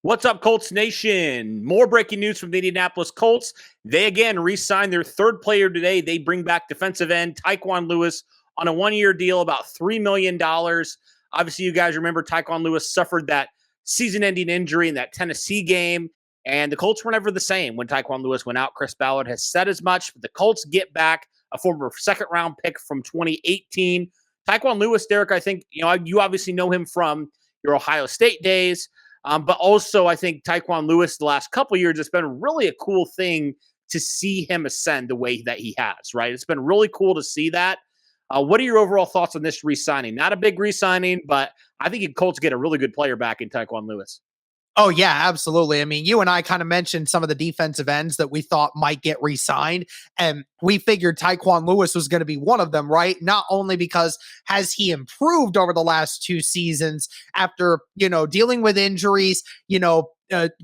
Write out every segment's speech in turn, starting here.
What's up, Colts Nation? More breaking news from the Indianapolis Colts. They again re-signed their third player today. They bring back defensive end Tyquan Lewis on a one-year deal, about $3 million. Obviously, you guys remember Tyquan Lewis suffered that season-ending injury in that Tennessee game, and the Colts were never the same when Tyquan Lewis went out. Chris Ballard has said as much, but the Colts get back a former second-round pick from 2018. Tyquan Lewis, Derek, I think you obviously know him from your Ohio State days. But also, I think Tyquan Lewis, the last couple of years, it's been really a cool thing to see him ascend the way that he has, right? It's been really cool to see that. What are your overall thoughts on this re-signing? Not a big re-signing, but I think the Colts get a really good player back in Tyquan Lewis. Oh, yeah, absolutely. I mean, you and I kind of mentioned some of the defensive ends that we thought might get re-signed, and we figured Tyquan Lewis was going to be one of them, right? Not only because has he improved over the last two seasons after, dealing with injuries,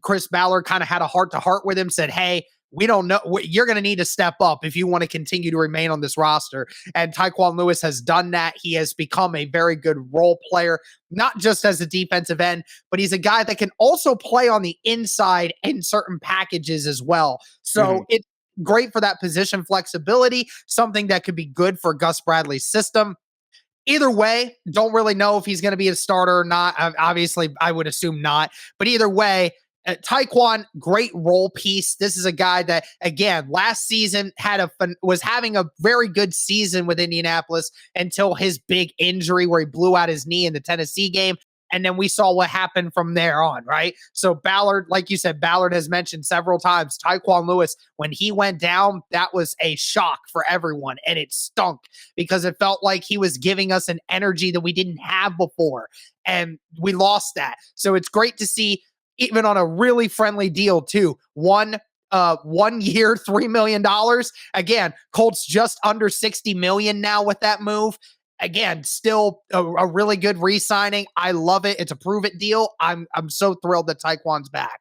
Chris Ballard kind of had a heart-to-heart with him, said, hey, we don't know. You're going to need to step up if you want to continue to remain on this roster. And Tyquan Lewis has done that. He has become a very good role player, not just as a defensive end, but he's a guy that can also play on the inside in certain packages as well. So it's great for that position flexibility, something that could be good for Gus Bradley's system. Either way, don't really know if he's going to be a starter or not. Obviously, I would assume not. But either way, Tyquan, great role piece. This is a guy that, again, last season was having a very good season with Indianapolis until his big injury where he blew out his knee in the Tennessee game. And then we saw what happened from there on, right? So Ballard, like you said, Ballard has mentioned several times, Tyquan Lewis, when he went down, that was a shock for everyone. And it stunk because it felt like he was giving us an energy that we didn't have before. And we lost that. So it's great to see, even on a really friendly deal too. 1 year, $3 million. Again, Colts just under $60 million now with that move. Again, still a really good re-signing. I love it. It's a prove-it deal. I'm so thrilled that Tyquan's back.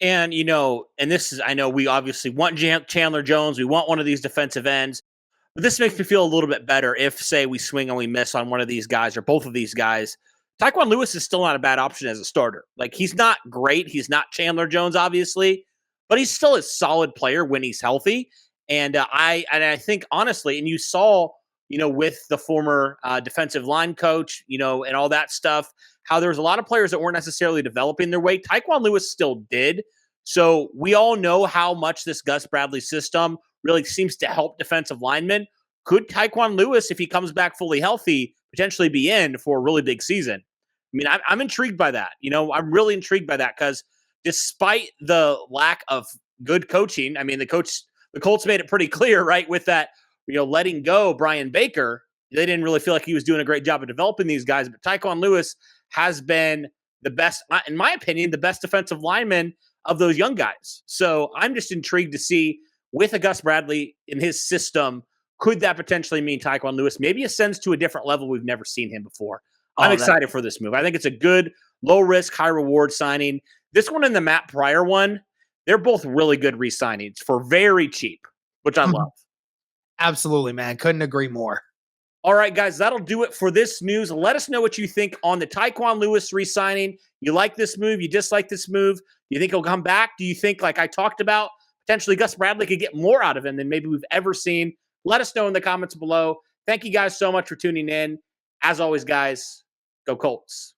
And, and this is, I know we obviously want Chandler Jones. We want one of these defensive ends. But this makes me feel a little bit better if, say, we swing and we miss on one of these guys or both of these guys. Tyquan Lewis is still not a bad option as a starter. Like, he's not great. He's not Chandler Jones, obviously, but he's still a solid player when he's healthy. And I think, honestly, and you saw, with the former defensive line coach, and all that stuff, how there's a lot of players that weren't necessarily developing their way. Tyquan Lewis still did. So we all know how much this Gus Bradley system really seems to help defensive linemen. Could Tyquan Lewis, if he comes back fully healthy, potentially be in for a really big season? I mean, I'm intrigued by that. I'm really intrigued by that because despite the lack of good coaching, I mean, the Colts made it pretty clear, right, with that, letting go Brian Baker. They didn't really feel like he was doing a great job of developing these guys, but Tyquan Lewis has been the best, in my opinion, the best defensive lineman of those young guys. So I'm just intrigued to see, with a Gus Bradley in his system, could that potentially mean Tyquan Lewis maybe ascends to a different level we've never seen him before? I'm excited for this move. I think it's a good, low-risk, high-reward signing. This one and the Matt Pryor one, they're both really good re-signings for very cheap, which I love. Absolutely, man. Couldn't agree more. All right, guys, that'll do it for this news. Let us know what you think on the Tyquan Lewis re-signing. You like this move? You dislike this move? Do you think he'll come back? Do you think, like I talked about, potentially Gus Bradley could get more out of him than maybe we've ever seen? Let us know in the comments below. Thank you guys so much for tuning in. As always, guys, go Colts.